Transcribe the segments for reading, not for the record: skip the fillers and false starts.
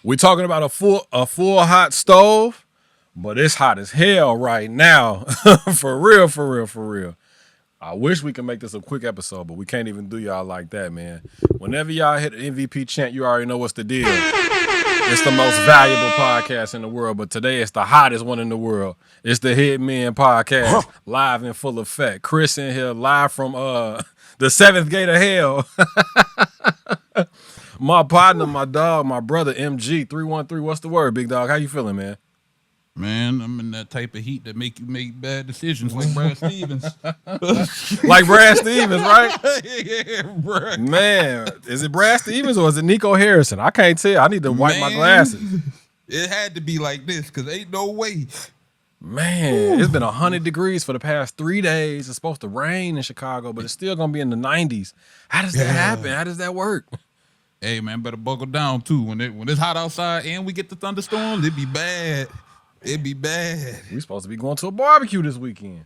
We talking about a full hot stove, but it's hot as hell right now. For real, for real, for real. I wish we could make this a quick episode, but we can't even do y'all like that, man. Whenever y'all hit the MVP chant, you already know what's the deal. It's the most valuable podcast in the world, but today it's the hottest one in the world. It's the Hitmen podcast, live in full effect. Chris in here, live from the seventh gate of hell. My partner, my dog, my brother, MG313. What's the word, big dog? How you feeling, man? Man, I'm in that type of heat that make you make bad decisions like Brad Stevens. Like Brad Stevens, right? Yeah, bro. Man, is it Brad Stevens or is it Nico Harrison? I can't tell. I need to wipe my glasses. It had to be like this because ain't no way. Man, it's been 100 degrees for the past 3 days. It's supposed to rain in Chicago, but it's still going to be in the 90s. How does that happen? How does that work? Hey, man, better buckle down, too. When it's hot outside and we get the thunderstorms, it be bad. It be bad. We supposed to be going to a barbecue this weekend.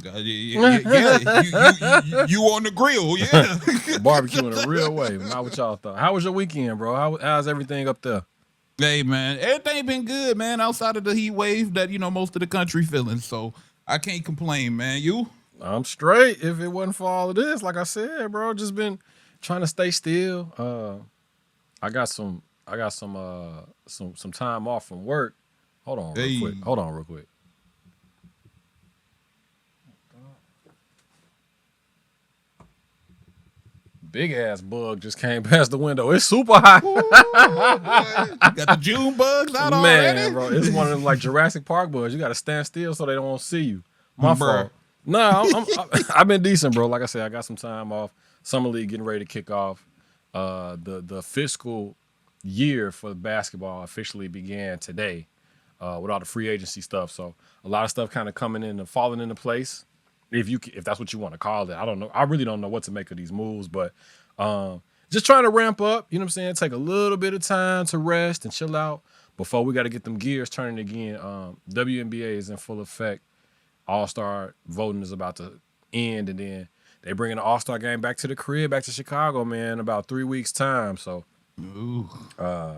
Yeah. You on the grill, yeah. Barbecue in a real way, not what y'all thought. How was your weekend, bro? How's everything up there? Hey, man, everything been good, man, outside of the heat wave that, most of the country feeling. So I can't complain, man. You? I'm straight. If it wasn't for all of this, like I said, bro, just been trying to stay still. I got some time off from work. Hold on real quick. Big ass bug just came past the window. It's super hot. Ooh, got the June bugs out already. Man, bro, it's one of them like Jurassic Park bugs. You got to stand still so they don't want to see you. My fault. No, I've been decent, bro. Like I said, I got some time off. Summer League getting ready to kick off. The fiscal year for basketball officially began today. With all the free agency stuff. So a lot of stuff kind of coming in and falling into place. If that's what you want to call it. I don't know. I really don't know what to make of these moves, but just trying to ramp up, you know what I'm saying? Take a little bit of time to rest and chill out before we got to get them gears turning again. WNBA is in full effect. All-Star voting is about to end, and then they bringing the All-Star game back to the crib, back to Chicago, man, in about 3 weeks' time. So, and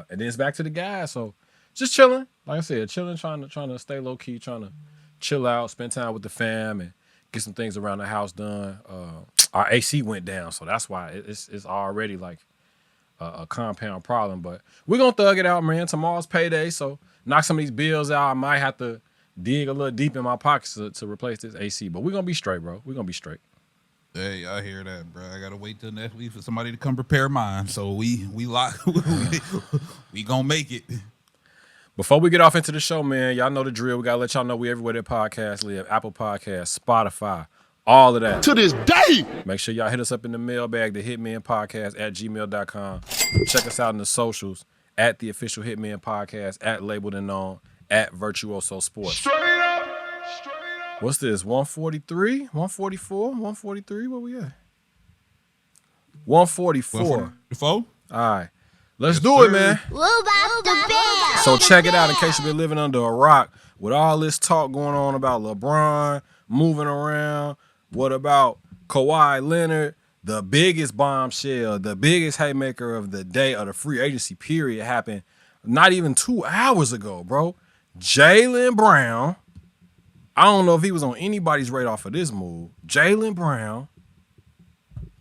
then it's back to the guys. So, just chilling, like I said, trying to stay low key, trying to chill out, spend time with the fam, and get some things around the house done. Our AC went down, so that's why it's already like a compound problem. But we're gonna thug it out, man. Tomorrow's payday, so knock some of these bills out. I might have to dig a little deep in my pockets to replace this AC, but we're gonna be straight, bro. We're gonna be straight. Hey, I hear that, bro. I gotta wait till next week for somebody to come prepare mine. So we lock. We gonna make it. Before we get off into the show, man, y'all know the drill. We got to let y'all know we everywhere that podcasts live. Apple Podcasts, Spotify, all of that. To this day. Make sure y'all hit us up in the mailbag, the hitmenpodcast@gmail.com. Check us out in the socials, at the official Hitmen Podcast, at Labeled and Known, at Virtuoso Sports. Straight up. What's this, 143, 144, 143? Where we at? 144. 144? All right. Let's do it, man. So check it out in case you've been living under a rock. With all this talk going on about LeBron moving around, what about Kawhi Leonard, the biggest bombshell, the biggest haymaker of the day of the free agency period happened not even 2 hours ago, bro. Jaylen Brown, I don't know if he was on anybody's radar for this move. Jaylen Brown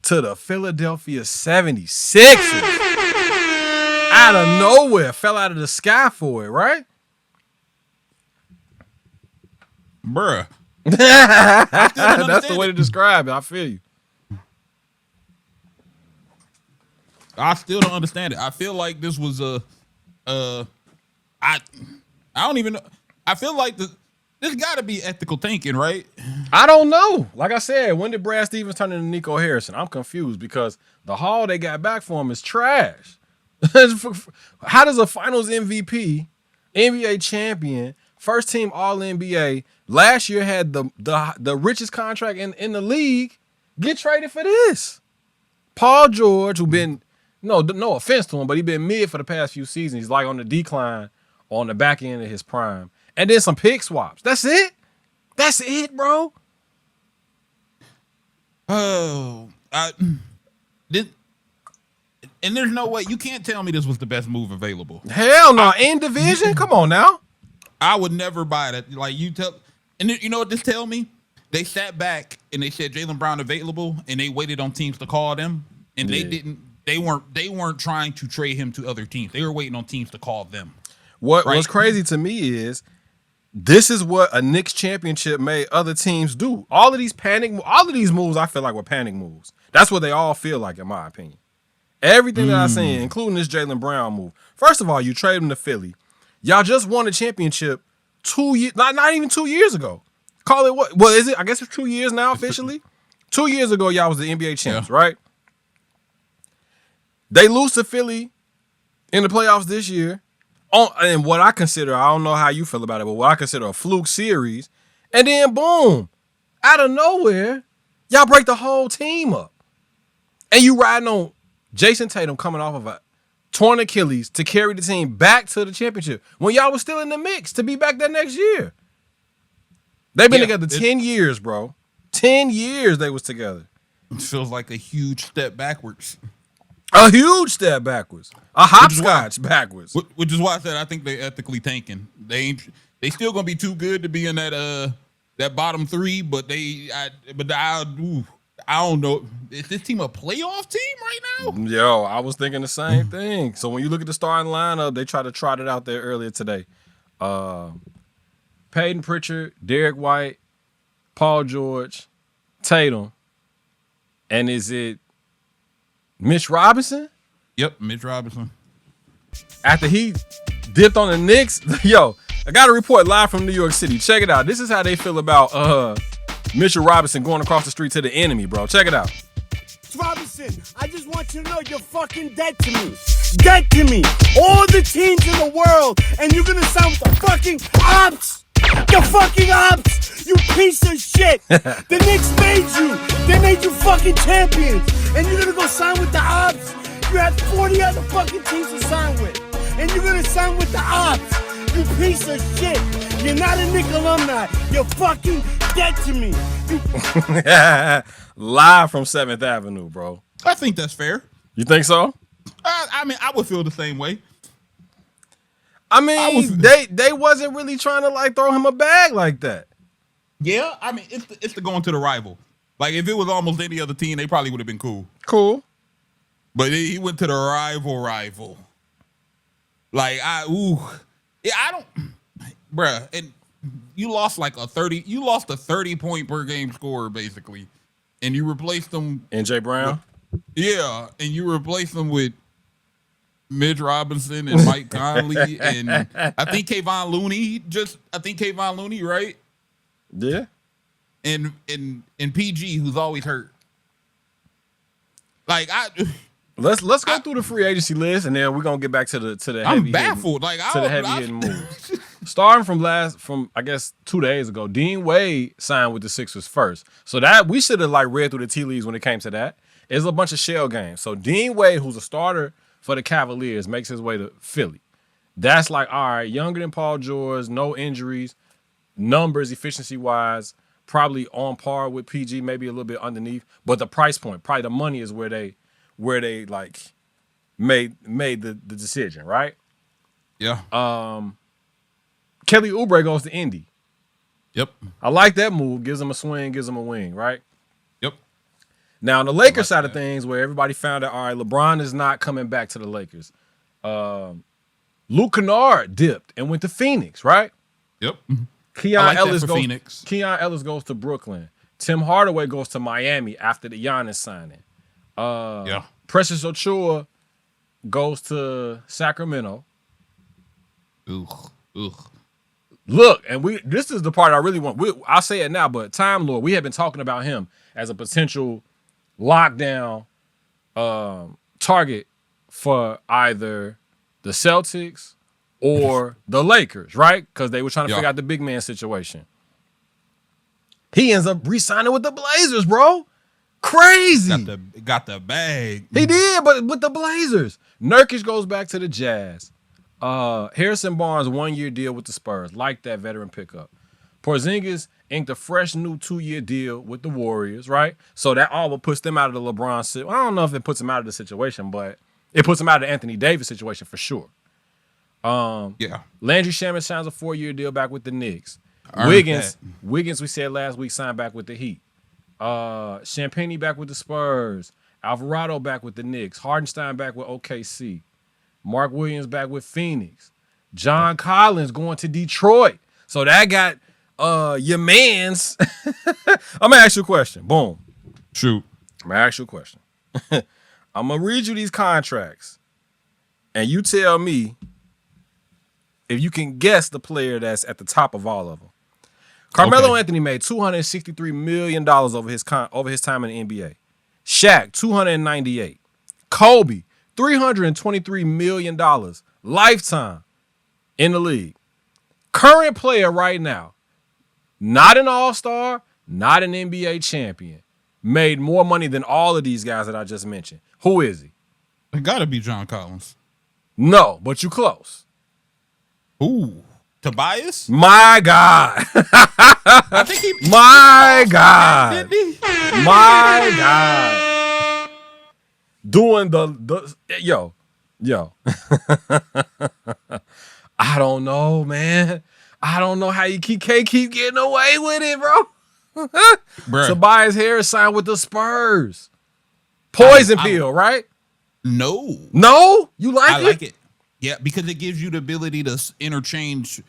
to the Philadelphia 76ers. Out of nowhere, fell out of the sky for it, right? Bruh. That's the way to describe it. I feel you. I still don't understand it. I feel like this was I don't even know. I feel like this got to be ethical thinking, right? I don't know. Like I said, when did Brad Stevens turn into Nico Harrison? I'm confused because the haul they got back for him is trash. How does a finals MVP, NBA champion, first team All-NBA, last year had the richest contract in the league, get traded for this? Paul George, who been, no offense to him, but he been mid for the past few seasons. He's like on the decline on the back end of his prime. And then some pick swaps. That's it? That's it, bro? Oh, And there's no way you can't tell me this was the best move available. Hell no, in division. Come on now. I would never buy that. Like you tell, and you know what this tell me? They sat back and they said Jaylen Brown available, and they waited on teams to call them, and they didn't. They weren't trying to trade him to other teams. They were waiting on teams to call them. What's crazy to me is this is what a Knicks championship made other teams do. All of these moves, I feel like were panic moves. That's what they all feel like, in my opinion. Everything that I've seen, including this Jaylen Brown move. First of all, you trade him to Philly. Y'all just won a championship 2 years, not even 2 years ago. Call it what? Well, is it? I guess it's 2 years now officially. 2 years ago, y'all was the NBA champs, right? They lose to Philly in the playoffs this year. And what I consider, I don't know how you feel about it, but what I consider a fluke series. And then boom, out of nowhere, y'all break the whole team up. And you riding on Jason Tatum coming off of a torn Achilles to carry the team back to the championship when y'all was still in the mix to be back there next year. They've been together 10 years, bro. 10 years they was together. It feels like a huge step backwards. A huge step backwards. A hopscotch backwards. Which is why I said I think they ethically tanking. They still gonna be too good to be in that bottom three, but I don't know. Is this team a playoff team right now? Yo, I was thinking the same thing. So when you look at the starting lineup, they tried to trot it out there earlier today. Peyton Pritchard, Derek White, Paul George, Tatum, and is it Mitch Robinson? Yep, Mitch Robinson. After he dipped on the Knicks, yo, I got a report live from New York City. Check it out. This is how they feel about Mitchell Robinson going across the street to the enemy, bro. Check it out. Robinson, I just want you to know you're fucking dead to me. Dead to me. All the teams in the world, and you're gonna sign with the fucking ops. The fucking ops. You piece of shit. The Knicks made you. They made you fucking champions. And you're gonna go sign with the ops. You had 40 other fucking teams to sign with. And you're gonna sign with the ops. You piece of shit. You're not a Knick alumni. You're fucking dead to me. Live from 7th Avenue, bro. I think that's fair. You think so? I mean, I would feel the same way. I mean, they wasn't really trying to like throw him a bag like that. Yeah, I mean, it's the going to the rival. Like if it was almost any other team, they probably would have been cool. Cool. But he went to the rival. Like I don't, bruh. And you lost like a 30-point per game scorer basically, and you replaced them. NJ Brown. And you replaced them with Mitch Robinson and Mike Conley and I think Kayvon Looney, right? Yeah. And PG, who's always hurt. Like let's go through the free agency list, and then we're gonna get back to the heavy. I'm baffled. Hitting moves. Starting from I guess 2 days ago, Dean Wade signed with the Sixers first. So that we should have like read through the tea leaves when it came to that. It's a bunch of shell games. So Dean Wade, who's a starter for the Cavaliers, makes his way to Philly. That's like, all right, younger than Paul George, no injuries, numbers, efficiency-wise, probably on par with PG, maybe a little bit underneath. But the price point, probably the money is where they like made the decision, right? Yeah. Kelly Oubre goes to Indy. Yep. I like that move. Gives him a swing, gives him a wing, right? Yep. Now, on the Lakers side of things, where everybody found out, all right, LeBron is not coming back to the Lakers. Luke Kennard dipped and went to Phoenix, right? Yep. Keon Ellis goes to Brooklyn. Tim Hardaway goes to Miami after the Giannis signing. Precious Ochoa goes to Sacramento. Look, and this is the part I really want. I'll say it now, but Time Lord, we have been talking about him as a potential lockdown target for either the Celtics or the Lakers, right? Because they were trying to figure out the big man situation. He ends up re-signing with the Blazers, bro. Crazy. Got the bag. He did, but with the Blazers. Nurkic goes back to the Jazz. Harrison Barnes, 1-year deal with the Spurs. Like that veteran pickup. Porzingis inked a fresh new 2-year deal with the Warriors, right? So that all but puts them out of the LeBron situation. I don't know if it puts them out of the situation, but It puts him out of the Anthony Davis situation for sure. Yeah. Landry Shamet signs a 4-year deal back with the Knicks. Wiggins, we said last week, signed back with the Heat. Champagnie back with the Spurs. Alvarado back with the Knicks. Hardenstein back with OKC. Mark Williams back with Phoenix. John Collins going to Detroit. So that got your mans. I'm going to ask you a question. Boom. Shoot. I'm going to ask you a question. I'm going to read you these contracts. And you tell me if you can guess the player that's at the top of all of them. Carmelo Anthony made $263 million over his time in the NBA. Shaq, $298. Kobe, $323 million lifetime in the league. Current player right now, not an all-star, not an NBA champion, made more money than all of these guys that I just mentioned. Who is he? It got to be John Collins. No, but you close. Ooh. Tobias? My God. I think he. My God. Didn't he? My God. Doing the yo. I don't know, man. I don't know how you can't keep getting away with it, bro. Bruh. Tobias Harris signed with the Spurs. Poison pill, right? No. No? You like it? I like it. Yeah, because it gives you the ability to interchange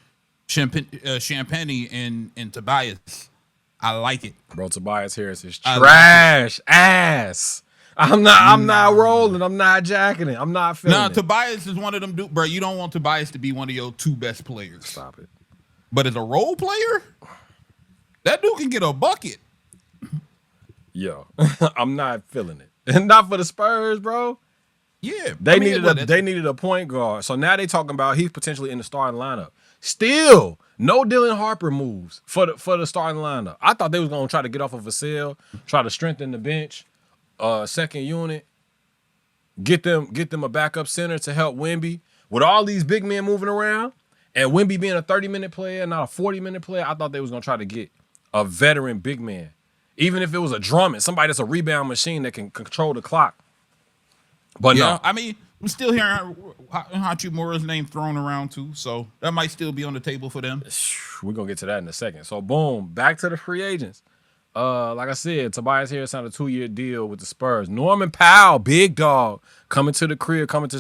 Champagnie and Tobias. I like it. Bro, Tobias Harris is trash ass. I'm not rolling. I'm not jacking it. I'm not feeling it. Tobias is one of them bro. You don't want Tobias to be one of your 2 best players. Stop it. But as a role player, that dude can get a bucket. Yo, I'm not feeling it. And not for the Spurs, bro. Yeah. They needed a point guard. So now they talking about he's potentially in the starting lineup. Still, no Dylan Harper moves for the starting lineup. I thought they was gonna try to get off of Vassell, try to strengthen the bench, second unit, get them a backup center to help Wemby. With all these big men moving around, and Wemby being a 30-minute player, not a 40-minute player, I thought they was gonna try to get a veteran big man. Even if it was a Drummond, somebody that's a rebound machine that can control the clock. But yeah, no. I mean, I'm still hearing Hachimura's name thrown around too, so that might still be on the table for them. We're going to get to that in a second. So, boom, back to the free agents. Like I said, Tobias Harris signed a 2-year deal with the Spurs. Norman Powell, big dog, coming to the crib, coming to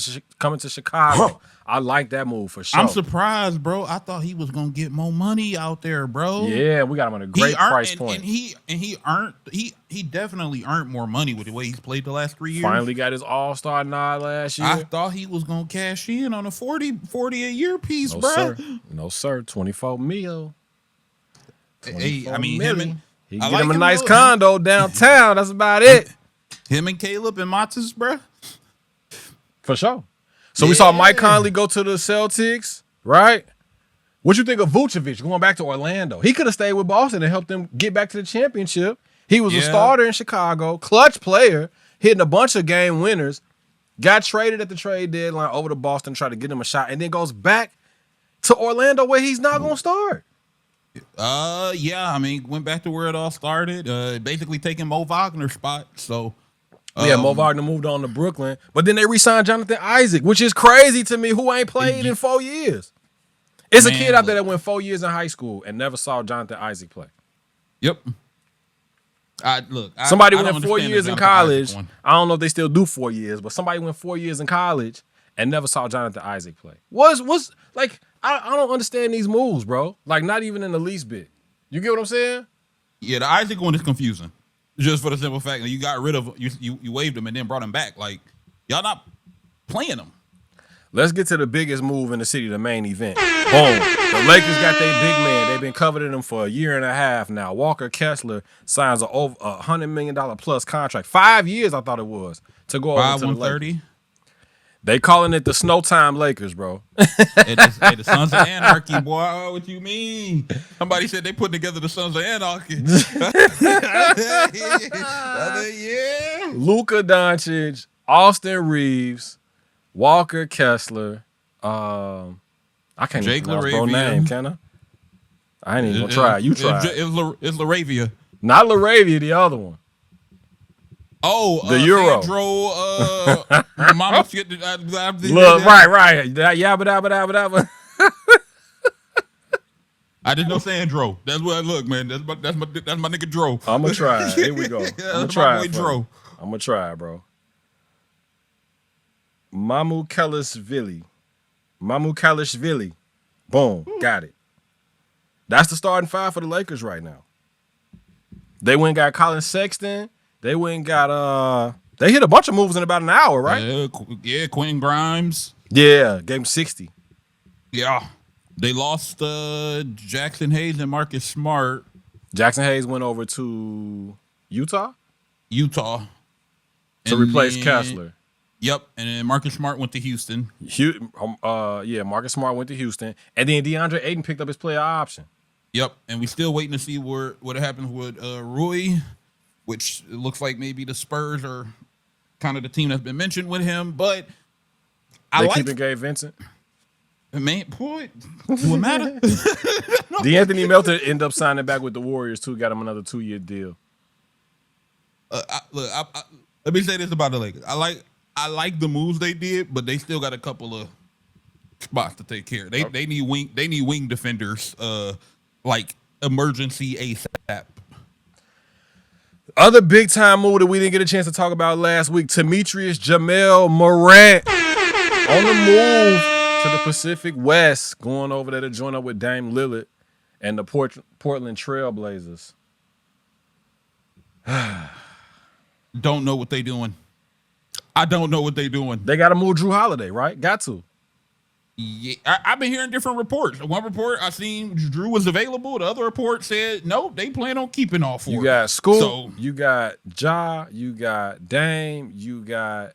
Chicago. I like that move for sure. I'm surprised, bro. I thought he was gonna get more money out there, bro. Yeah, we got him on a great price point. And he definitely earned more money with the way he's played the last 3 years. Finally got his All-Star nod last year. I thought he was gonna cash in on a 40 a year piece, no, bro. Sir. No, sir. 24 mil. Hey, I mean, him he get him a nice condo downtown. That's about it. Him and Caleb and Matas, bro. For sure. So we saw Mike Conley go to the Celtics, right? What you think of Vucevic going back to Orlando? He could have stayed with Boston and helped them get back to the championship. He was a starter in Chicago, clutch player, hitting a bunch of game winners, got traded at the trade deadline over to Boston, tried to get him a shot, and then goes back to Orlando where he's not going to start. Yeah, I mean, went back to where it all started, basically taking Mo Wagner's spot, so... Yeah, Mo Wagner moved on to Brooklyn, but then they re-signed Jonathan Isaac, which is crazy to me, who ain't played in 4 years. It's a kid out there that went 4 years in high school and never saw Jonathan Isaac play. Yep. Somebody went 4 years in college. I don't know if they still do 4 years, but somebody went 4 years in college and never saw Jonathan Isaac play. Was like, I don't understand these moves, bro. Like, not even in the least bit. You get what I'm saying? Yeah, the Isaac one is confusing. Just for the simple fact that you got rid of you waived him and then brought him back. Like, y'all not playing him. Let's get to the biggest move in the city, the main event. Boom. The Lakers got their big man. They've been coveting him for a year and a half now. Walker Kessler signs a $100 million plus contract. 5 years, I thought it was, to go over to the Lakers. They calling it the Snow Time Lakers, bro. Hey, the Sons of Anarchy, boy. What you mean? Somebody said they put together the Sons of Anarchy. Yeah. Luka Doncic, Austin Reeves, Walker Kessler. I can't even pronounce bro name, can I? I ain't even gonna try. You try. It's LaRavia. Not LaRavia, the other one. Oh, the Euro. Sandro, Mama shit. Look, right. Yabba dabba dabba dabba. I just know Sandro. That's what I look, man. That's my nigga Dro. I'm gonna try. Here we go. I'm gonna try. I'm gonna try, bro. Mamu Kalishvili. Boom. Got it. That's the starting five for the Lakers right now. They went and got Colin Sexton. They went and got they hit a bunch of moves in about an hour, right? Yeah, Quentin Grimes. Yeah, gave him 60. Yeah. They lost Jackson Hayes and Marcus Smart. Jackson Hayes went over to Utah to replace Kessler. Yep, and then Marcus Smart went to Houston. Marcus Smart went to Houston, and then DeAndre Ayton picked up his player option. Yep, and we still waiting to see what happens with Rui, which looks like maybe the Spurs are kind of the team that's been mentioned with him. But They keeping Gabe Vincent. Man, boy, do it matter? DeAnthony Melton ended up signing back with the Warriors too. Got him another 2-year deal. Let me say this about the Lakers. I like the moves they did, but they still got a couple of spots to take care of. They need wing defenders, like emergency ASAP. Other big time move that we didn't get a chance to talk about last week: Demetrius Jamel Morant on the move to the Pacific West, going over there to join up with Dame Lillard and the Portland Trail Blazers. Don't know what they doing. I don't know what they doing. They got to move Drew Holiday, right? Got to. Yeah, I've been hearing different reports. One report I seen Drew was available. The other report said no, they plan on keeping all four. You got Scoot, you got Ja, you got Dame, you got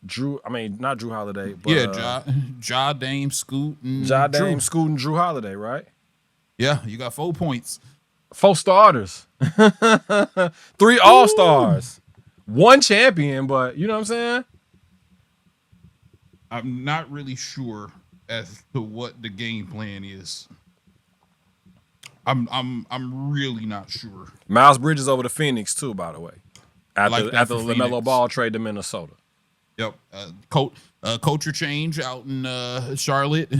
Drew. I mean, not Drew Holiday, but Ja, Dame, Scoot, and Dame, Scoot, and Drew Holiday, right? Yeah, you got 4 points. 4 starters, 3 all-stars, 1 champion, but you know what I'm saying? I'm not really sure as to what the game plan is. I'm really not sure. Miles Bridges over to Phoenix too, by the way. After the LaMelo Phoenix. Ball trade to Minnesota. Yep. Culture change out in Charlotte.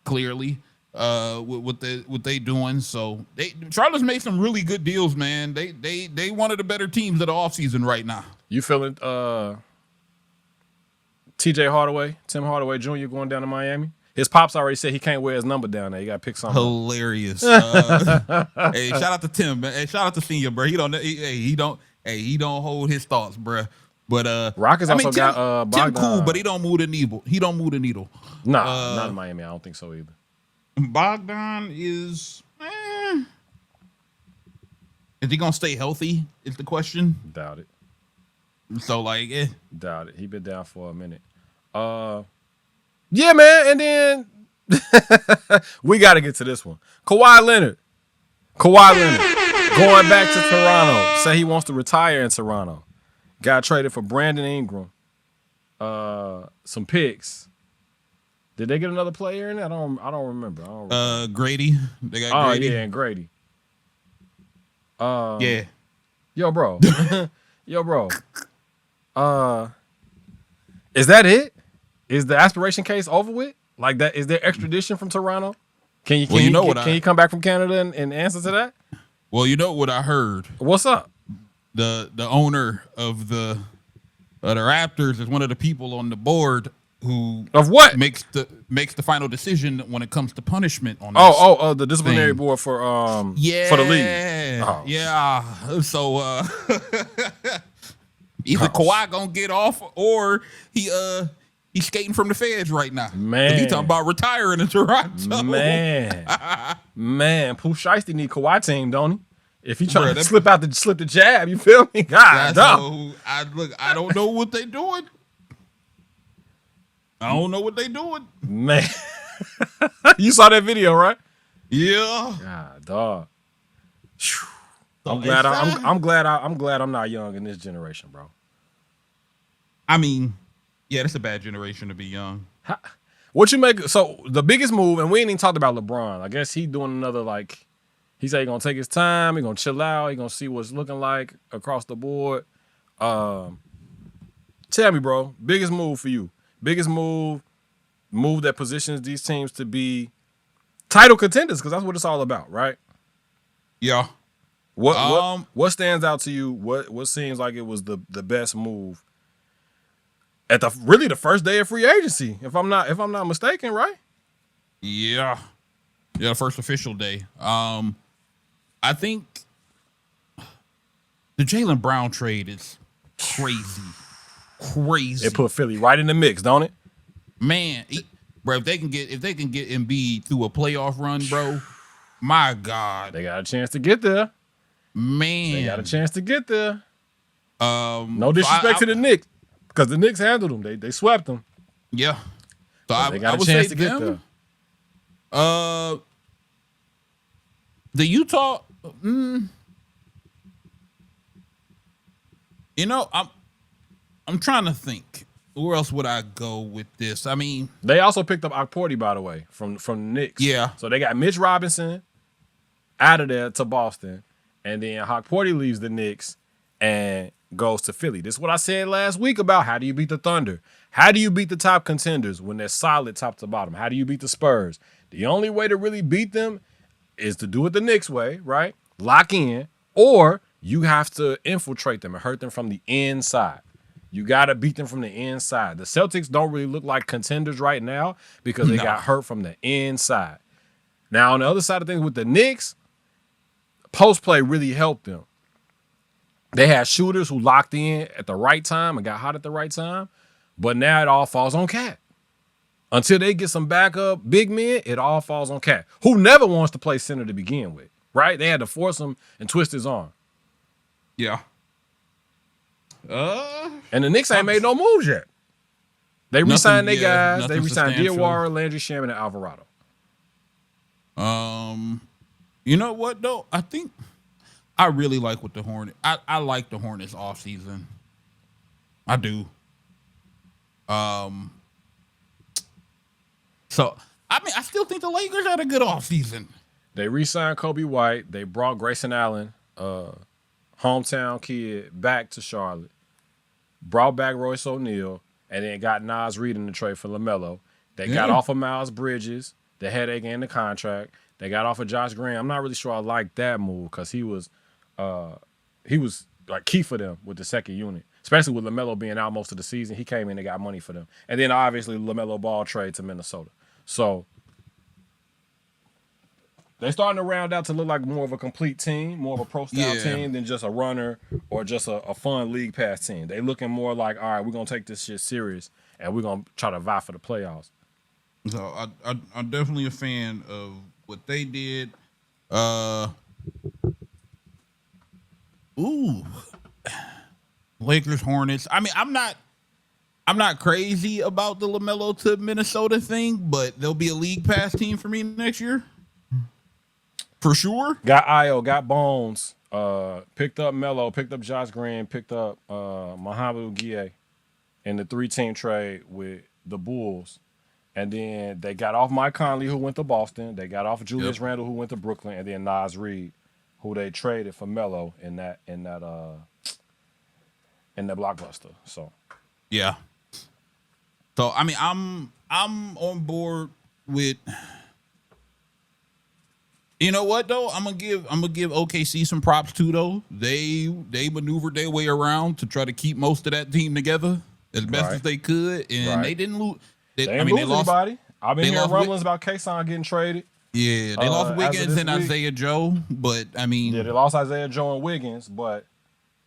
Clearly, what they doing. So Charlotte's made some really good deals, man. They one of the better teams of the offseason right now. You feeling Tim Hardaway Jr. going down to Miami? His pops already said he can't wear his number down there. You got to pick something. Hilarious. Hey, shout out to Tim, man. Hey, shout out to Senior, bro. He don't hold his thoughts, bro. But Rockets also got Bogdan. Tim cool, but he don't move the needle. Nah, not in Miami. I don't think so either. Bogdan is he gonna stay healthy? Is the question. Doubt it. So Doubt it. He been down for a minute. Yeah, man. And then we got to get to this one. Kawhi Leonard going back to Toronto. Say he wants to retire in Toronto. Got traded for Brandon Ingram. Some picks. Did they get another player in there? I don't remember. Grady. They got Grady. Oh yeah, and Grady. Yeah. Yo, bro. Is that it? Is the aspiration case over with? Like that? Is there extradition from Toronto? Can you come back from Canada and answer to that? Well, you know what I heard. What's up? The owner of the Raptors is one of the people on the board who of what makes the final decision when it comes to punishment on this. The disciplinary board for for the league. Oh. Yeah. So either Kawhi gonna get off or he's skating from the feds right now. Man, he talking about retiring in Toronto. Man, Pooh Shiesty need Kawhi team, don't he? If he trying to slip the jab, you feel me? God, no. I don't know what they doing. Man, you saw that video, right? Yeah. God, dog. I'm glad I'm not young in this generation, bro. I mean, yeah, that's a bad generation to be young. What you make? So the biggest move, and we ain't even talked about LeBron. I guess he doing another He said he's gonna take his time. He's gonna chill out. He's gonna see what's looking like across the board. Tell me, bro, biggest move for you. Biggest move that positions these teams to be title contenders, because that's what it's all about, right? Yeah. What stands out to you? What seems like it was the best move at the first day of free agency, if I'm not mistaken, right? Yeah. Yeah, first official day. I think the Jaylen Brown trade is crazy. It put Philly right in the mix, don't it? Man, bro, if they can get Embiid through a playoff run, bro, my God. They got a chance to get there. Man. They got a chance to get there. No disrespect to the Knicks, because the Knicks handled them. They swept them. Yeah. So they got a chance to get there. The Utah, you know, I'm trying to think. Where else would I go with this? I mean, they also picked up Okporty, by the way, from the Knicks. Yeah. So they got Mitch Robinson out of there to Boston, and then Okporty leaves the Knicks and goes to Philly. This is what I said last week about how do you beat the Thunder? How do you beat the top contenders when they're solid top to bottom? How do you beat the Spurs? The only way to really beat them is to do it the Knicks way, right? Lock in, or you have to infiltrate them and hurt them from the inside. You got to beat them from the inside. The Celtics don't really look like contenders right now because they got hurt from the inside. Now, on the other side of things with the Knicks, post play really helped them. They had shooters who locked in at the right time and got hot at the right time, but now it all falls on Cat. Until they get some backup big men, it all falls on Cat, who never wants to play center to begin with, right? They had to force him and twist his arm. Yeah. And the Knicks ain't made no moves yet. They re-signed their guys. They re-signed Diawara, Landry Shamet, and Alvarado. You know what though? I think I really like what the Hornets. I like the Hornets off season. I do. So I mean, I still think the Lakers had a good off season. They re-signed Kobe White. They brought Grayson Allen, hometown kid, back to Charlotte. Brought back Royce O'Neal, and then got Nas Reed in the trade for LaMelo. They got off of Miles Bridges, the headache and the contract. They got off of Josh Green. I'm not really sure I like that move because he was like key for them with the second unit, especially with LaMelo being out most of the season. He came in and got money for them. And then obviously LaMelo Ball trade to Minnesota. So they're starting to round out to look like more of a complete team, more of a pro-style team than just a runner or just a fun league pass team. They looking more like, all right, we're going to take this shit serious and we're going to try to vie for the playoffs. So I'm definitely a fan of what they did. Lakers, Hornets. I mean, I'm not crazy about the LaMelo to Minnesota thing, but there'll be a league pass team for me next year. For sure. Got Io, got Bones, picked up Melo, picked up Josh Green, picked up Mohamed Uguier in the 3-team trade with the Bulls. And then they got off Mike Conley, who went to Boston. They got off Julius Randle, who went to Brooklyn, and then Nas Reed, who they traded for Melo in that blockbuster. So yeah. So I mean, I'm on board with. You know what though? I'm gonna give OKC some props too though. They maneuvered their way around to try to keep most of that team together as best as they could, and they didn't lose. They lost anybody. I've been hearing rumblings about Kason getting traded. Yeah, they lost Wiggins and Isaiah Joe, but I mean, they lost Isaiah Joe and Wiggins, but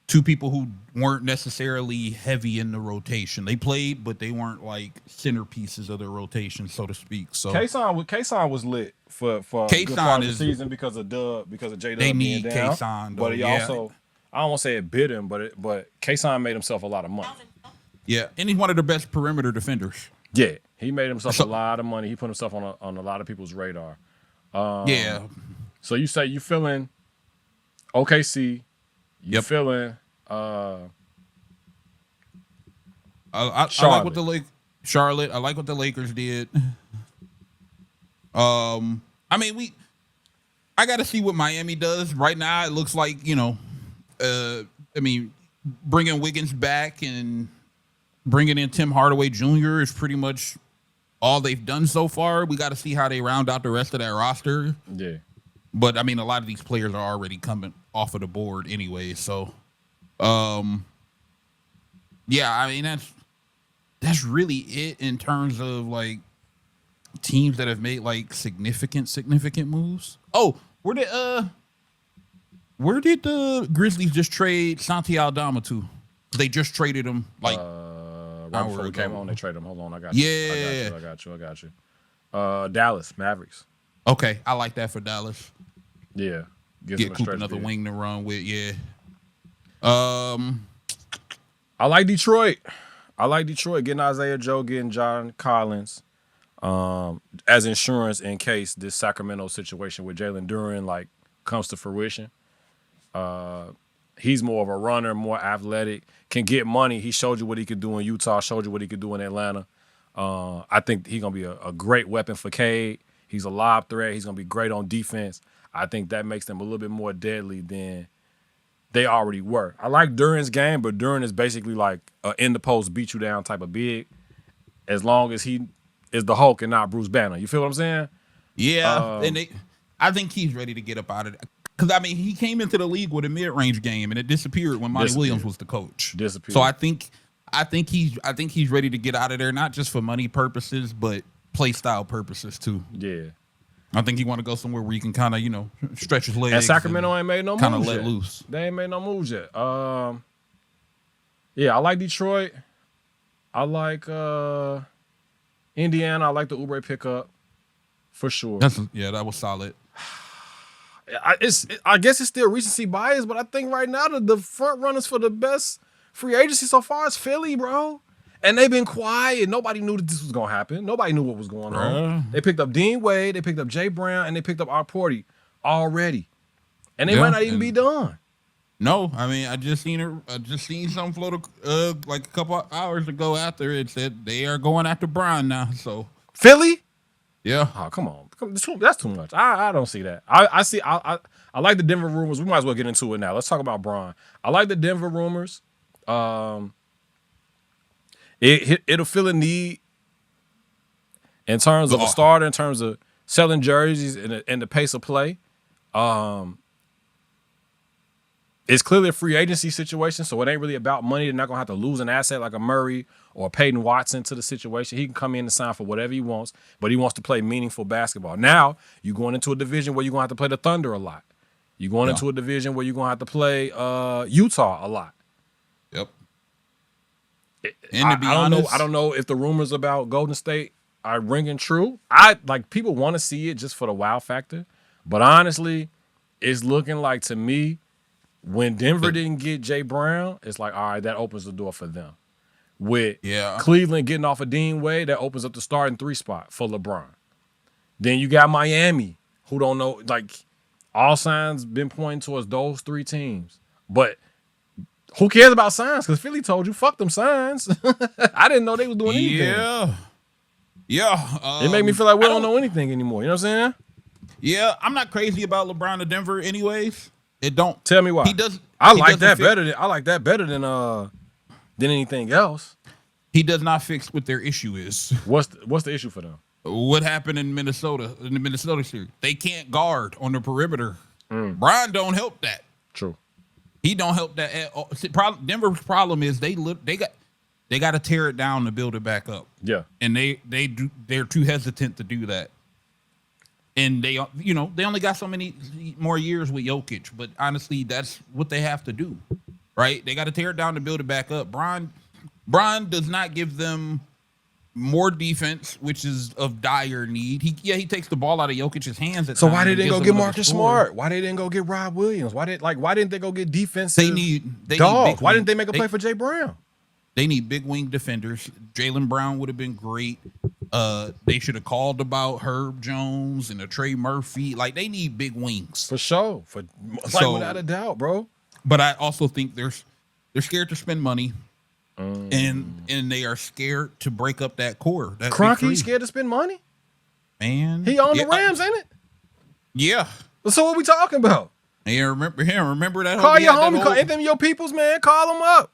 two people who weren't necessarily heavy in the rotation. They played, but they weren't like centerpieces of their rotation, so to speak. So Kason was lit for a good part of the season because of J-Dub they being need down. Kason, but he also, I don't want to say it bit him, but Kason made himself a lot of money. Yeah, and he's one of the best perimeter defenders. Yeah, he made himself a lot of money. He put himself on a lot of people's radar. Yeah. So you say you feeling OKC? You feeling? I like what the Charlotte. I like what the Lakers did. I mean, I got to see what Miami does. Right now, it looks like, bringing Wiggins back and bringing in Tim Hardaway Jr. is pretty much all they've done so far. We got to see how they round out the rest of that roster. Yeah. But, I mean, a lot of these players are already coming off of the board anyway. So, yeah, I mean, that's really it in terms of, like, teams that have made, like, significant moves. Oh, where did the Grizzlies just trade Santi Aldama to? They just traded him, like, right before we came on, they traded him. Hold on, I got you. Yeah. I got you. Dallas Mavericks. Okay, I like that for Dallas. Yeah. Get Coop another wing to run with, yeah. I like Detroit. Getting Isaiah Joe, getting John Collins as insurance in case this Sacramento situation with Jalen Duren, like, comes to fruition. He's more of a runner, more athletic, can get money. He showed you what he could do in Utah, showed you what he could do in Atlanta. I think he's going to be a great weapon for Cade. He's a lob threat. He's going to be great on defense. I think that makes them a little bit more deadly than they already were. I like Duren's game, but Duren is basically like an in the post, beat you down type of big, as long as he is the Hulk and not Bruce Banner. You feel what I'm saying? Yeah, I think he's ready to get up out of it. Because, I mean, he came into the league with a mid-range game, and it disappeared when Monty Williams was the coach. So I think he's ready to get out of there, not just for money purposes, but play style purposes too. Yeah. I think he want to go somewhere where he can kind of, stretch his legs. And Sacramento ain't made no moves yet. Kind of let loose. They ain't made no moves yet. Yeah, I like Detroit. I like Indiana. I like the Oubre pickup for sure. That was solid. I guess it's still recency bias, but I think right now the front runners for the best free agency so far is Philly, bro. And they've been quiet. Nobody knew that this was going to happen. Nobody knew what was going on. They picked up Dean Wade, they picked up Jay Brown, and they picked up R. Porty already. And they might not even be done. No, I mean, I just seen some float like a couple of hours ago after it said they are going after Brown now. So Philly? Yeah. Oh, come on. That's too much. I don't see that. I like the Denver rumors. We might as well get into it now. Let's talk about Bron. I like the Denver rumors. It'll fill a need in terms of a starter, in terms of selling jerseys and the pace of play. It's clearly a free agency situation, so it ain't really about money. They're not going to have to lose an asset like a Murray or Peyton Watson to the situation. He can come in and sign for whatever he wants, but he wants to play meaningful basketball. Now, you're going into a division where you're going to have to play the Thunder a lot. You're going into a division where you're going to have to play Utah a lot. Yep. And to be honest, I don't know if the rumors about Golden State are ringing true. People want to see it just for the wow factor, but honestly, it's looking like to me when Denver didn't get Jay Brown, it's like, all right, that opens the door for them. With Cleveland getting off of Dean Wade, that opens up the starting 3 spot for LeBron. Then you got Miami, who don't know, like all signs been pointing towards those 3 teams, but who cares about signs? Because Philly told you, fuck them signs. I didn't know they was doing anything. Yeah. It made me feel like we don't know anything anymore. You know what I'm saying? Yeah, I'm not crazy about LeBron to Denver anyways. It don't. Tell me why. I like that better than anything else. He does not fix what their issue is. What's the issue for them? What happened in Minnesota, in the Minnesota series? They can't guard on the perimeter. Brian don't help that. True. He don't help that at all. Denver's problem is they got to tear it down to build it back up. Yeah. And they're too hesitant to do that. And they only got so many more years with Jokic, but honestly, that's what they have to do, right? They got to tear it down to build it back up. Brian does not give them more defense, which is of dire need. He takes the ball out of Jokic's hands. So why didn't they go get Marcus Smart? Why they didn't go get Rob Williams? Why didn't they go get defense? They need Why didn't they make a play for Jay Brown? They need big wing defenders. Jaylen Brown would have been great. They should have called about Herb Jones and Trey Murphy. Like, they need big wings. For sure. Without a doubt, bro. But I also think they're scared to spend money. And they are scared to break up that core. Kroenke's scared to spend money? Man. He on the Rams, ain't it? Yeah. So what we talking about? And you remember him? Remember that? Call your homie. Call them your peoples, man. Call them up.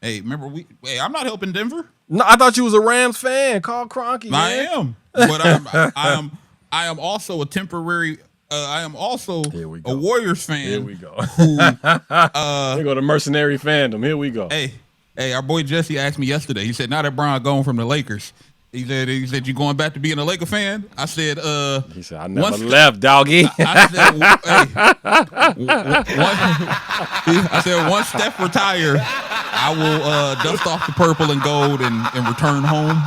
Hey, remember Hey, I'm not helping Denver. No, I thought you was a Rams fan. Call Kroenke. I man. am, but I am also a temporary. I am also a Warriors fan. Here we go. Who, Here go the mercenary fandom. Here we go. Hey, our boy Jesse asked me yesterday. He said, "Now that Bron gone from the Lakers, he said you going back to being a Laker fan?" I said, He said, "I never left, doggy." I said, once Steph retire, I will dust off the purple and gold and return home.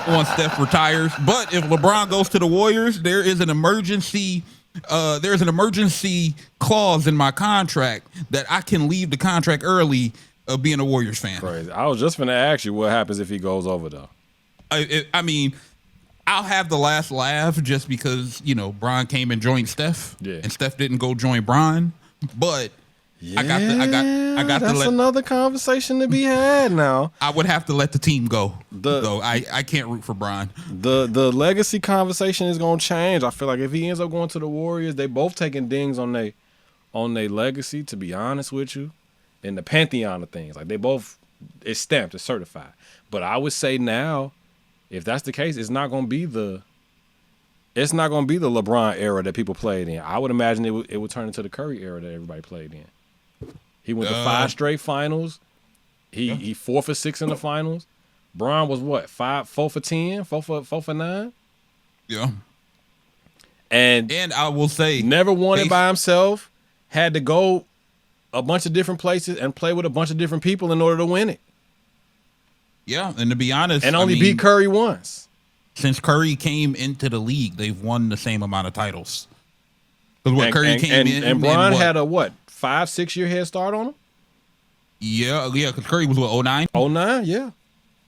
Once Steph retires, but if LeBron goes to the Warriors, there is an emergency. There's an emergency clause in my contract that I can leave the contract early of being a Warriors fan. Crazy. I was just going to ask you what happens if he goes over, though. I mean, I'll have the last laugh just because, Bron came and joined Steph, and Steph didn't go join Bron. But yeah, I got that's another conversation to be had now. I would have to let the team go, though. I can't root for Bron. The legacy conversation is going to change. I feel like if he ends up going to the Warriors, they both taking dings on they legacy, to be honest with you, in the pantheon of things. Like, they both, it's stamped, it's certified. But I would say now, if that's the case, it's not going to be the LeBron era that people played in. I would imagine it would turn into the Curry era that everybody played in. He went to 5 straight finals. He 4 for 6 in the finals. Bron was what, 4 for 10, 4 for 9. Yeah. And I will say, never won it by himself. Had to go a bunch of different places and play with a bunch of different people in order to win it. Yeah, and to be honest, and only beat Curry once. Since Curry came into the league, they've won the same amount of titles. Because Curry came in, and Bron had a 5-6 year head start on him. Yeah, because Curry was 09? 09, yeah.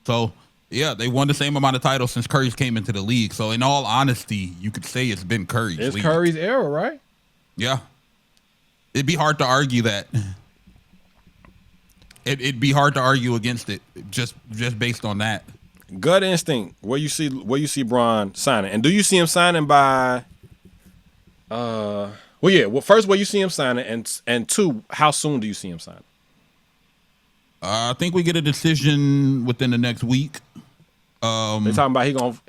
So yeah, they won the same amount of titles since Curry came into the league. So in all honesty, you could say it's been Curry's league. Curry's era, right? Yeah, it'd be hard to argue that. It'd be hard to argue against it just based on that. Gut instinct. Where you see Bron signing, and do you see him signing by? First, where you see him signing, and 2, how soon do you see him signing? I think we get a decision within the next week. They're talking about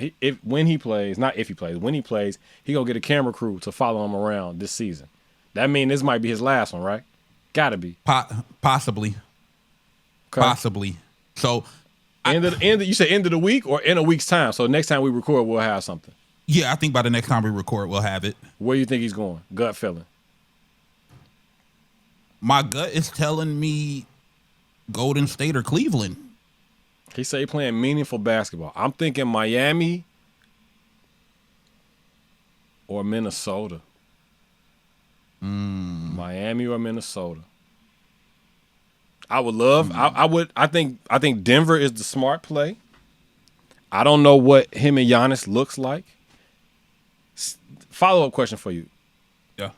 when he plays, he gonna get a camera crew to follow him around this season. That means this might be his last one, right? Gotta be. Possibly. Okay. Possibly. So you say end of the week or in a week's time. So next time we record, we'll have something. Yeah, I think by the next time we record, we'll have it. Where do you think he's going? Gut feeling. My gut is telling me Golden State or Cleveland. He said he's playing meaningful basketball. I'm thinking Miami or Minnesota. Miami or Minnesota. I would love. I think Denver is the smart play. I don't know what him and Giannis looks like. Follow-up question for you. Yeah.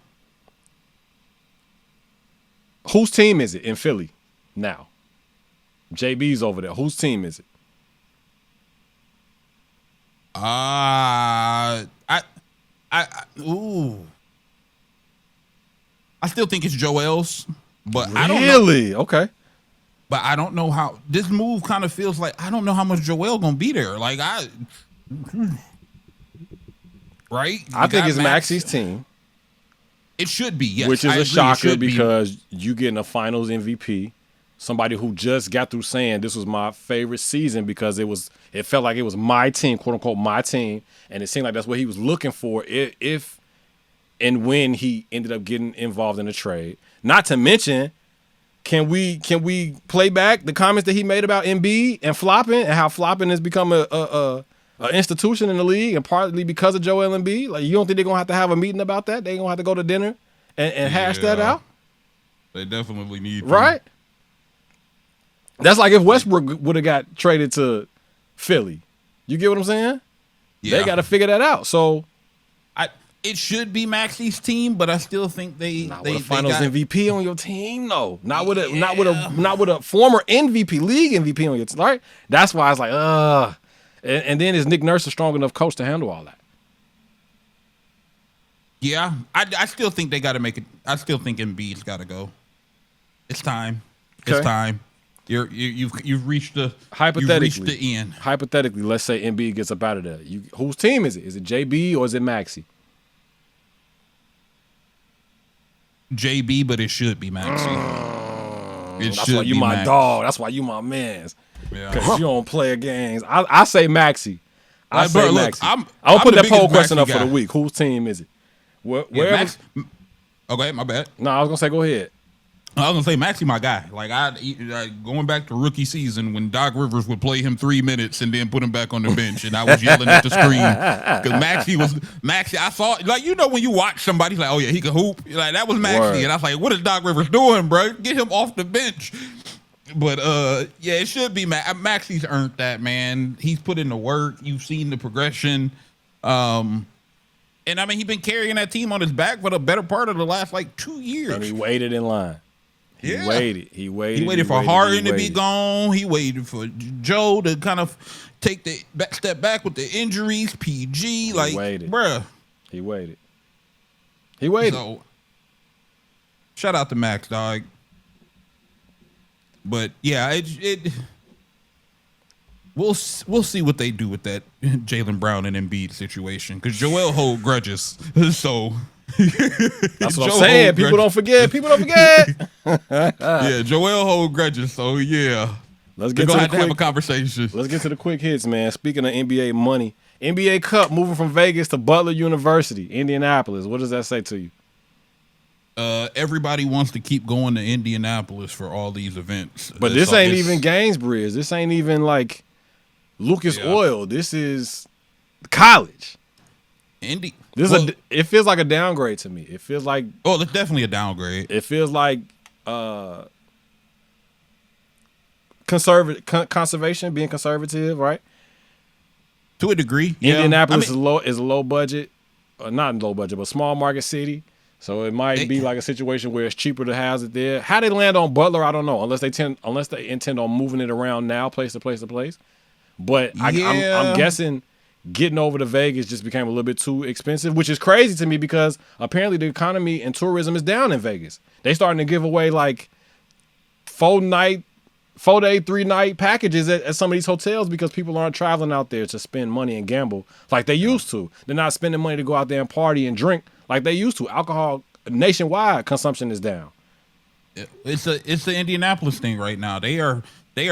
Whose team is it in Philly now? JB's over there. Whose team is it? I still think it's Joel's, but really? I don't know. Really? Okay. But I don't know how this move kind of feels like. I don't know how much Joel gonna be there. Like right? I think it's Maxi's team. It should be, yes. Which is a shocker because you getting a Finals MVP, somebody who just got through saying this was my favorite season because it felt like it was my team, quote unquote my team, and it seemed like that's what he was looking for if and when he ended up getting involved in a trade. Not to mention, can we play back the comments that he made about Embiid and flopping and how flopping has become a institution in the league, and partly because of Joel Embiid? Like, you don't think they're gonna have to have a meeting about that? They're gonna have to go to dinner and hash that out? They definitely need to. Right? That's like if Westbrook would have got traded to Philly. You get what I'm saying? Yeah. They got to figure that out. So it should be Maxi's team, but I still think they with a Finals MVP on your team. No, not with a former MVP, league MVP on your team. Right? That's why I was like, and then is Nick Nurse a strong enough coach to handle all that? Yeah, I still think they got to make it. I still think Embiid's got to go. It's time. Okay. It's time. You've reached the Hypothetically, you've reached the end. Hypothetically, let's say Embiid gets up out of there. Whose team is it? Is it JB or is it Maxey? JB, but it should be Maxey. That's why you my dog. That's why you my mans. Yeah. Because you don't play games. I say Maxey. I say look, Maxey. I'm I'll put the that poll biggest question up Maxey for the guy. week. Whose team is it? Yeah, okay, my bad. No, I was gonna say go ahead. I was gonna say Maxey, my guy. Like going back to rookie season when Doc Rivers would play him 3 minutes and then put him back on the bench, and I was yelling at the screen because Maxey. I saw when you watch somebody like, oh yeah, he can hoop. Like that was Maxey, Word. and I was like, what is Doc Rivers doing, bro? Get him off the bench. But yeah, it should be Maxey's earned that, man. He's put in the work. You've seen the progression. And I mean, he's been carrying that team on his back for the better part of the last 2 years. And he waited in line. He waited. He waited for Harden to be gone. He waited for Joe to kind of take the step back with the injuries. PG, waited. Bruh. He waited. He waited. So, shout out to Max, dog. But yeah, we'll see what they do with that Jaylen Brown and Embiid situation because Joel hold grudges. So that's what I'm saying. People don't forget. Yeah, Joel hold grudges. So yeah, let's get to to have a conversation. Let's get to the quick hits, man. Speaking of NBA money, NBA Cup moving from Vegas to Butler University, Indianapolis. What does that say to you? Everybody wants to keep going to Indianapolis for all these events. But this ain't even Gainsbridge. This ain't even like Lucas Oil. This is college. Indy. It feels like a downgrade to me. It feels like it's definitely a downgrade. It feels like conservation, being conservative, right? To a degree, yeah. Indianapolis is low budget, not low budget, but small market city. So it might be like a situation where it's cheaper to house it there. How they land on Butler, I don't know. Unless they intend on moving it around now, place to place to place. But I'm guessing getting over to Vegas just became a little bit too expensive, which is crazy to me because apparently the economy and tourism is down in Vegas. They starting to give away 4-day, 3-night packages at some of these hotels because people aren't traveling out there to spend money and gamble like they used to. They're not spending money to go out there and party and drink like they used to. Alcohol nationwide consumption is down. It's the Indianapolis thing right now. They are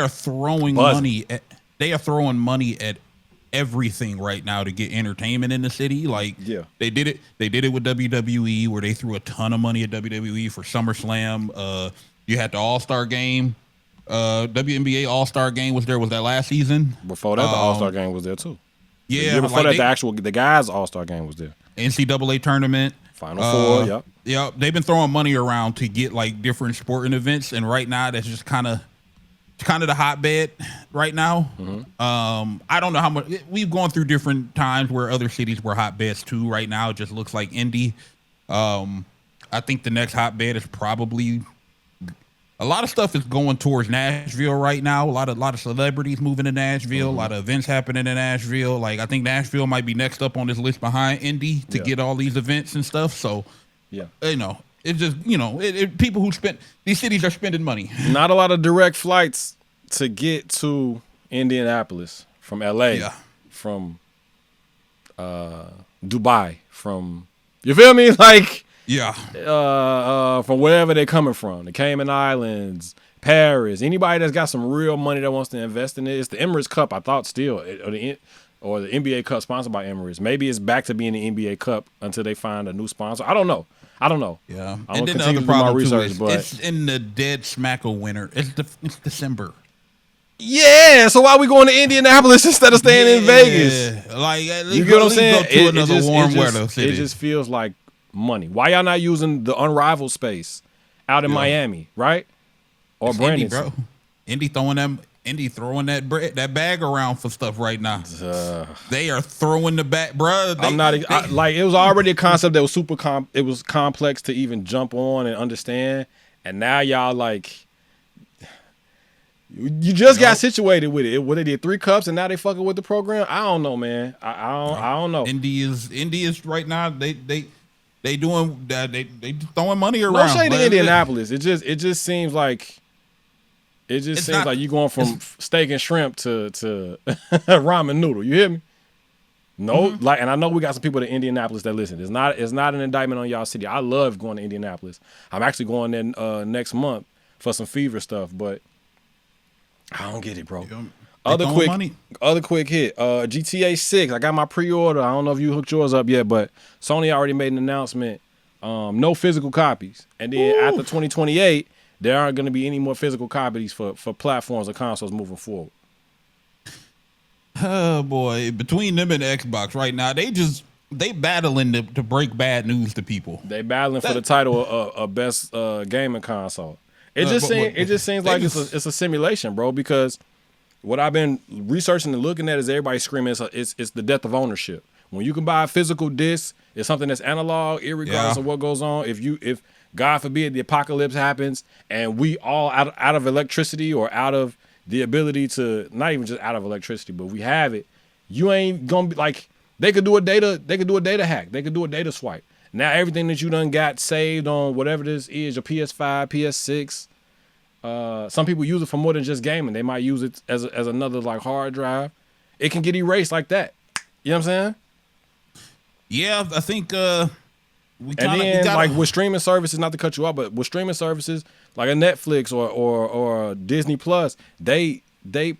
throwing money at everything right now to get entertainment in the city. They did it with WWE where they threw a ton of money at WWE for SummerSlam. You had the All-Star game. WNBA All-Star game was there. Was that last season? Before that, the All-Star game was there too. Yeah, the year before that, the guys' All-Star game was there. NCAA tournament. Final Four, yep. Yep. They've been throwing money around to get different sporting events, and right now that's just kind of the hotbed right now. Mm-hmm. I don't know how much we've gone through different times where other cities were hotbeds too. Right now, it just looks like Indy. I think the next hotbed is probably. A lot of stuff is going towards Nashville right now. A lot of celebrities moving to Nashville. Mm-hmm. A lot of events happening in Nashville. I think Nashville might be next up on this list behind Indy to get all these events and stuff. So, it's just people who spend these cities are spending money. Not a lot of direct flights to get to Indianapolis from LA, from Dubai, from you feel me from wherever they're coming from, the Cayman Islands, Paris, anybody that's got some real money that wants to invest in it. It's the Emirates Cup, I thought still, or the NBA Cup sponsored by Emirates. Maybe it's back to being the NBA Cup until they find a new sponsor. I don't know. Yeah, and then the other problem research, but it's in the dead smack of winter. It's December. Yeah, so why are we going to Indianapolis instead of staying in Vegas? You get what I'm saying? It just feels like money. Why y'all not using the unrivaled space out in Miami, right? Or Brandon, bro. Indy throwing that bag around for stuff right now. They are throwing the bag, bro. It was already a concept that was it was complex to even jump on and understand, and now y'all you just got situated with it. What they did 3 cups and now they fucking with the program. I don't know, man. I don't know. Indy is right now. They doing that. They throwing money around. No shade to Indianapolis. It just seems like like you going from steak and shrimp to ramen noodle. You hear me? No, like, and I know we got some people in Indianapolis that listen. It's not an indictment on y'all city. I love going to Indianapolis. I'm actually going there next month for some fever stuff, but I don't get it, bro. Other quick hit. GTA 6. I got my pre-order. I don't know if you hooked yours up yet, but Sony already made an announcement. No physical copies, and then after 2028, there aren't going to be any more physical copies for platforms or consoles moving forward. Oh boy, between them and Xbox right now, they battling to break bad news to people. They battling for the title of best gaming console. It just seems like it's a simulation, bro. Because what I've been researching and looking at is everybody screaming it's the death of ownership. When you can buy a physical disc, it's something that's analog, irregardless of what goes on. If God forbid the apocalypse happens and we all out of electricity or out of the ability to, not even just out of electricity, but we have it, you ain't gonna be like, they could do a data hack, they could do a data swipe. Now everything that you done got saved on whatever this is, your PS5, PS6, some people use it for more than just gaming. They might use it as another like hard drive. It can get erased like that. You know what I'm saying? Yeah, I think we like with streaming services, not to cut you off, but with streaming services like a Netflix or Disney Plus, they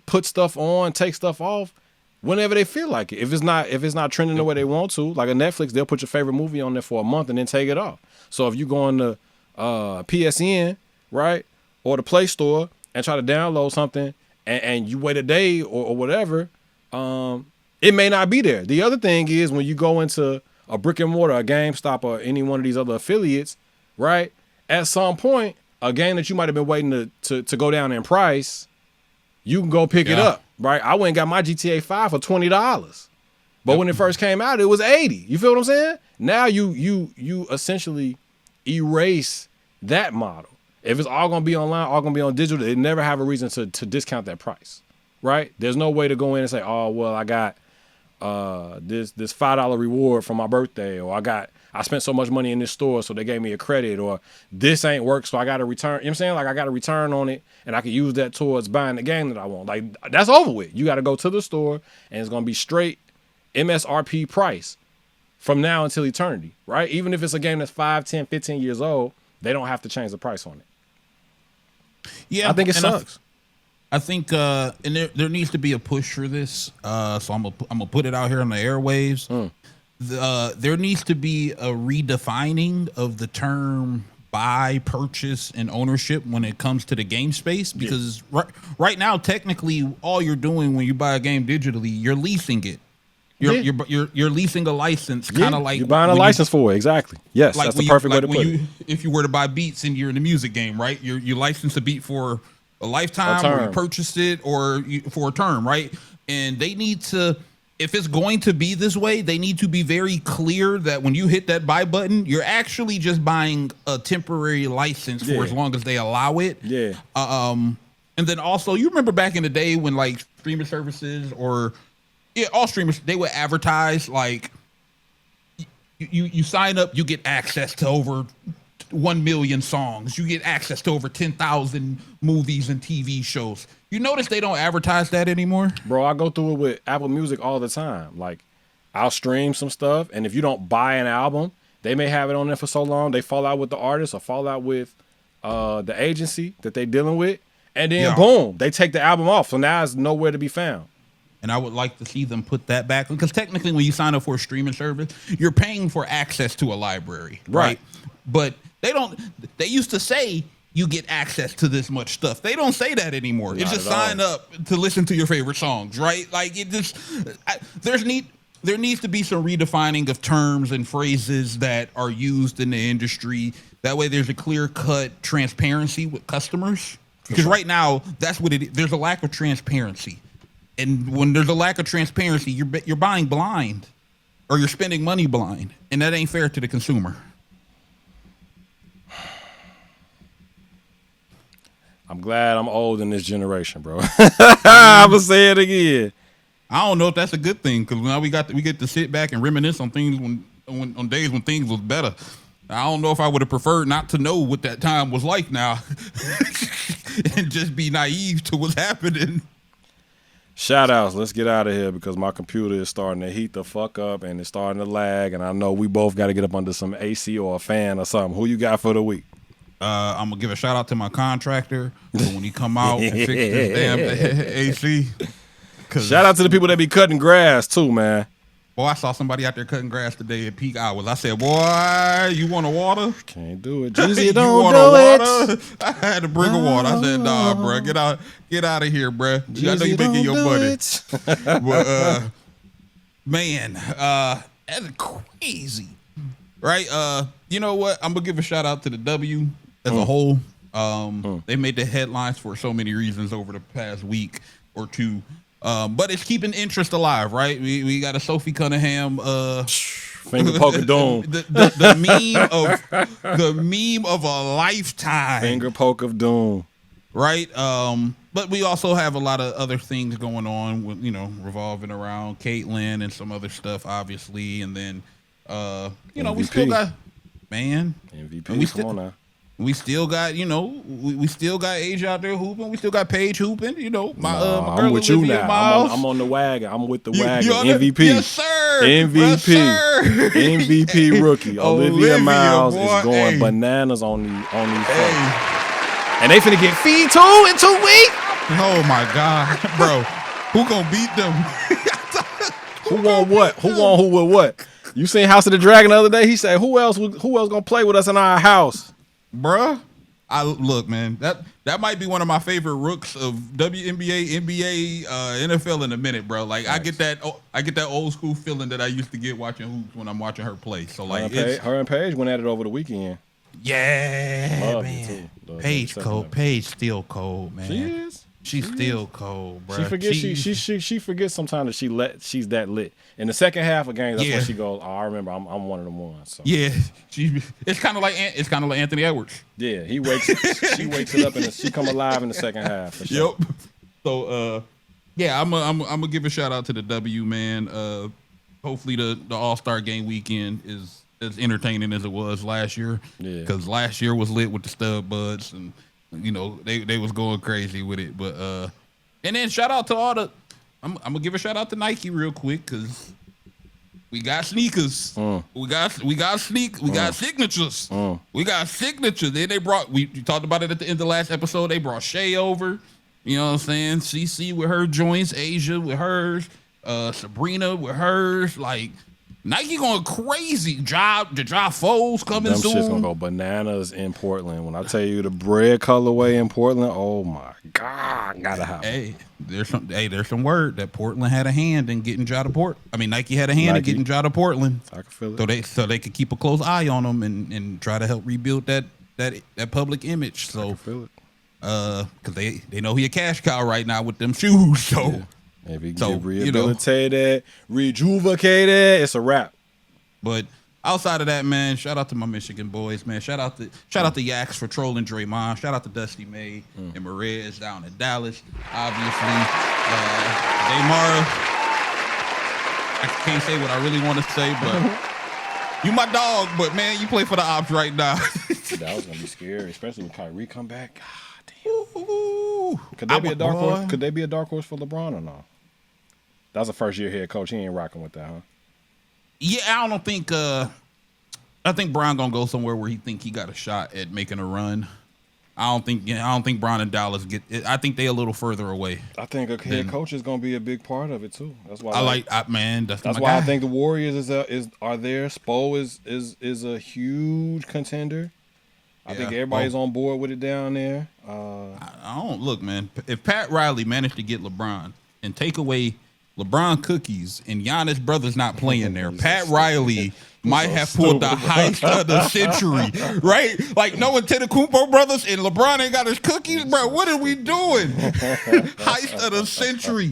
put stuff on, take stuff off whenever they feel like it. If it's not trending the way they want to, like a Netflix, they'll put your favorite movie on there for a month and then take it off. So if you go on the PSN, right, or the Play Store and try to download something and you wait a day or whatever, it may not be there. The other thing is when you go into a brick and mortar, a GameStop, or any one of these other affiliates, right, at some point, a game that you might have been waiting to go down in price, you can go pick it up, right? I went and got my GTA 5 for $20. But when it first came out, it was $80. You feel what I'm saying? Now you essentially erase that model. If it's all gonna be online, all gonna be on digital, they never have a reason to discount that price, right? There's no way to go in and say, oh, well, I got this $5 reward for my birthday, or I spent so much money in this store, so they gave me a credit, or this ain't work, so I got to return. You know what I'm saying? Like, I got to return on it, and I can use that towards buying the game that I want. Like, that's over with. You got to go to the store, and it's going to be straight MSRP price from now until eternity, right? Even if it's a game that's 5, 10, 15 years old, they don't have to change the price on it. Yeah, I think it sucks. I think, and there needs to be a push for this. So I'm gonna put it out here on the airwaves. There needs to be a redefining of the term buy, purchase, and ownership when it comes to the game space. Because right now, technically, all you're doing when you buy a game digitally, you're leasing it. You're leasing a license, kind of like you're buying a license for it. Exactly. Yes, like that's the perfect way to put it. If you were to buy beats and you're in the music game, right? You license a beat for a lifetime, or you purchased it, or for a term, right? And they need to, if it's going to be this way, they need to be very clear that when you hit that buy button, you're actually just buying a temporary license for as long as they allow it. Yeah. And then also, you remember back in the day when like streaming services or all streamers, they would advertise like you sign up, you get access to over 1 million songs. You get access to over 10,000 movies and TV shows. You notice they don't advertise that anymore? Bro, I go through it with Apple Music all the time. Like, I'll stream some stuff, and if you don't buy an album, they may have it on there for so long, they fall out with the artist or fall out with the agency that they're dealing with, and then boom, they take the album off. So now it's nowhere to be found. And I would like to see them put that back, because technically when you sign up for a streaming service, you're paying for access to a library, right? But they used to say you get access to this much stuff. They don't say that anymore. It's just sign up to listen to your favorite songs, right? Like, it just, there needs to be some redefining of terms and phrases that are used in the industry. That way there's a clear-cut transparency with customers. Because right now, that's what it is. There's a lack of transparency. And when there's a lack of transparency, you're buying blind, or you're spending money blind. And that ain't fair to the consumer. I'm glad I'm old in this generation, bro. I'm gonna say it again. I don't know if that's a good thing, because now we get to sit back and reminisce on things when on days when things was better. I don't know if I would have preferred not to know what that time was like now, and just be naive to what's happening. Shout outs. Let's get out of here because my computer is starting to heat the fuck up and it's starting to lag. And I know we both got to get up under some AC or a fan or something. Who you got for the week? I'm gonna give a shout out to my contractor when he come out and fix this damn AC. Shout out to the people that be cutting grass too, man. Boy, I saw somebody out there cutting grass today at peak hours. I said, boy, you want a water? Can't do it. Jeezy, don't do water? I had to bring a water. I said, nah, bro, get out of here, bro. I know you making your money. But, man, that's crazy. Right? You know what? I'm going to give a shout out to the W as a whole. They made the headlines for so many reasons over the past week or two. But it's keeping interest alive, right? We got a Sophie Cunningham finger poke of doom. the meme of a lifetime. Finger poke of doom. Right? But we also have a lot of other things going on with, revolving around Caitlyn and some other stuff, obviously. And then MVP. we still got MVP. Come on now. We still got, we still got Asia out there hooping. We still got Paige hooping. My girl I'm with you Olivia now. Miles. I'm on the wagon. I'm with the wagon. You MVP. Yes, sir. MVP. Yes, sir. MVP rookie. Olivia Miles boy, is going hey. bananas on these folks. Hey. And they finna get feed too in 2 weeks. Oh my God, bro. Who gonna beat them? Who won what? Who won who with what? You seen House of the Dragon the other day? He said, who else gonna play with us in our house? Bruh, look, man. That might be one of my favorite rooks of WNBA, NBA, NFL in a minute, bro. Like nice. I get that old school feeling that I used to get watching hoops when I'm watching her play. So like, her and Paige went at it over the weekend. Yeah, Love man. too. Paige cold. Paige still cold, man. She is. She's still cold, bro. She forgets she forgets sometimes that she's that lit. In the second half of games, that's when she goes, "Oh, I remember, I'm one of them ones." So. Yeah, it's kind of like Anthony Edwards. Yeah, she wakes it up and she come alive in the second half. For sure. Yep. So yeah, I'm gonna give a shout out to the W, man. Hopefully the All-Star game weekend is as entertaining as it was last year. Yeah. Because last year was lit with the stud buds and. They was going crazy with it, but and then shout out to all the. I'm gonna give a shout out to Nike real quick because we got sneakers. We got signatures. We got signatures. Then we talked about it at the end of the last episode. They brought Shay over. You know what I'm saying? CC with her joints, Asia with hers, Sabrina with hers. Like Nike going crazy. The dry foes coming soon. Them shit's gonna go bananas in Portland. When I tell you the bread colorway in Portland, oh my God, gotta have. Hey, there's some word that Portland had a hand in getting Ja to Port. I mean, Nike had a hand in getting Ja to Portland. I can feel it. So they could keep a close eye on them and try to help rebuild that public image. So I can feel it. Because they know he a cash cow right now with them shoes. So. Yeah. If he get rehabilitated, rejuvenated, it's a wrap. But outside of that, man, shout out to my Michigan boys, man. Shout out to Yaks for trolling Draymond. Shout out to Dusty May and Marez down in Dallas. Obviously, Daymara. I can't say what I really want to say, but you my dog. But man, you play for the Ops right now. That was gonna be scary, especially when Kyrie come back. God damn. Ooh. Could they be a dark horse? Could they be a dark horse for LeBron or no? That's a first year head coach. He ain't rocking with that, huh? Yeah, I don't think. I think Brown gonna go somewhere where he think he got a shot at making a run. I don't think Brown and Dallas get. I think they a little further away. I think a head coach is gonna be a big part of it too. That's why That's why I think the Warriors are there. Spo is a huge contender. I think everybody's on board with it down there. I don't look, man. If Pat Riley managed to get LeBron and take away LeBron cookies and Giannis brothers not playing there, Pat Riley might have pulled the heist of the century, right? Like no Antetokounmpo brothers and LeBron ain't got his cookies, bro. What are we doing? Heist of the century.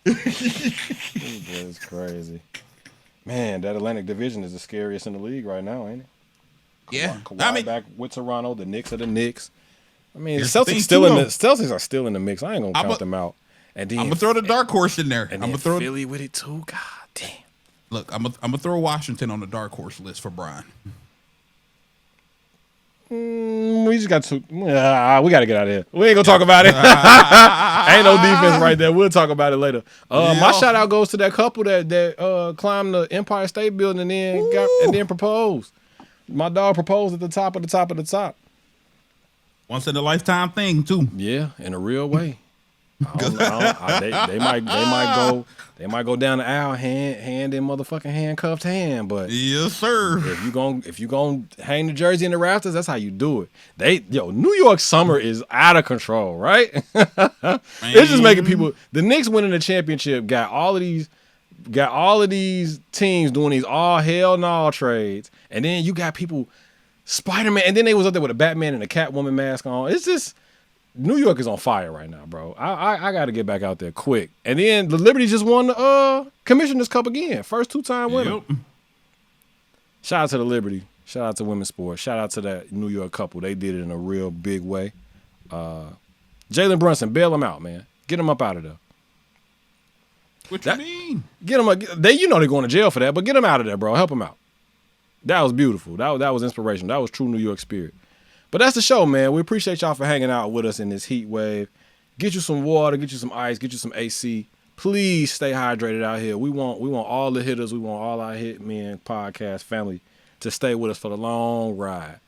This boy is crazy. Man, that Atlantic Division is the scariest in the league right now, ain't it? Yeah, Kawhi back with Toronto. The Knicks are the Knicks. I mean, the Celtics are still in the mix. I ain't gonna count them out. And then I'm gonna throw the dark horse in there. And I'm gonna throw Philly with it too. God damn. Look, I'm gonna throw Washington on the dark horse list for Brian. We just got to. We got to get out of here. We ain't gonna talk about it. Ain't no defense right there. We'll talk about it later. My shout out goes to that couple that climbed the Empire State Building and then proposed. My dog proposed at the top of the top of the top. Once in a lifetime thing too. Yeah, in a real way. They might go down the aisle hand in motherfucking handcuffed hand, but yes, sir. If you gonna hang the jersey in the rafters, that's how you do it. New York summer is out of control, right? It's just making people. The Knicks winning the championship got all of these teams doing these all hell no trades, and then you got people Spider-Man, and then they was up there with a Batman and a Catwoman mask on. It's just. New York is on fire right now, bro. I got to get back out there quick. And then the Liberty just won the Commissioner's Cup again. First 2-time winner. Yep. Shout out to the Liberty. Shout out to women's sports. Shout out to that New York couple. They did it in a real big way. Jalen Brunson, bail them out, man. Get them up out of there. What you mean? Get them. They're going to jail for that, but get them out of there, bro. Help them out. That was beautiful. That was inspirational. That was true New York spirit. But that's the show, man. We appreciate y'all for hanging out with us in this heat wave. Get you some water, get you some ice, get you some AC. Please stay hydrated out here. We want all the hitters. We want all our Hitmen podcast family to stay with us for the long ride.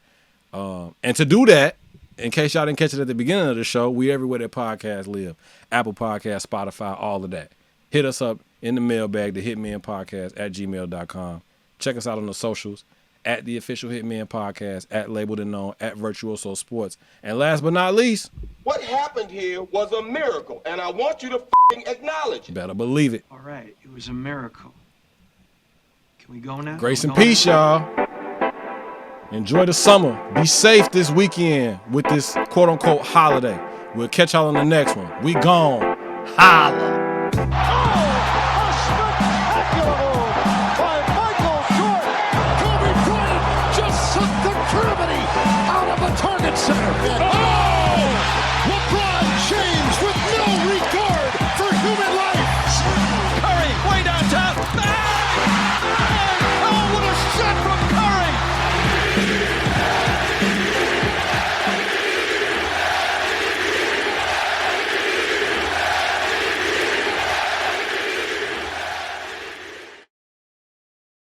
And to do that, in case y'all didn't catch it at the beginning of the show, we everywhere that podcasts live. Apple Podcasts, Spotify, all of that. Hit us up in the mailbag, the hitmenpodcast@gmail.com. Check us out on the socials. At the official Hitmen Podcast, at Labeled and Known, at Virtuoso Sports. And last but not least, what happened here was a miracle, and I want you to f***ing acknowledge it. Better believe it. All right, it was a miracle. Can we go now? Grace and peace, y'all. Enjoy the summer. Be safe this weekend with this quote-unquote holiday. We'll catch y'all on the next one. We gone. Holla. Center.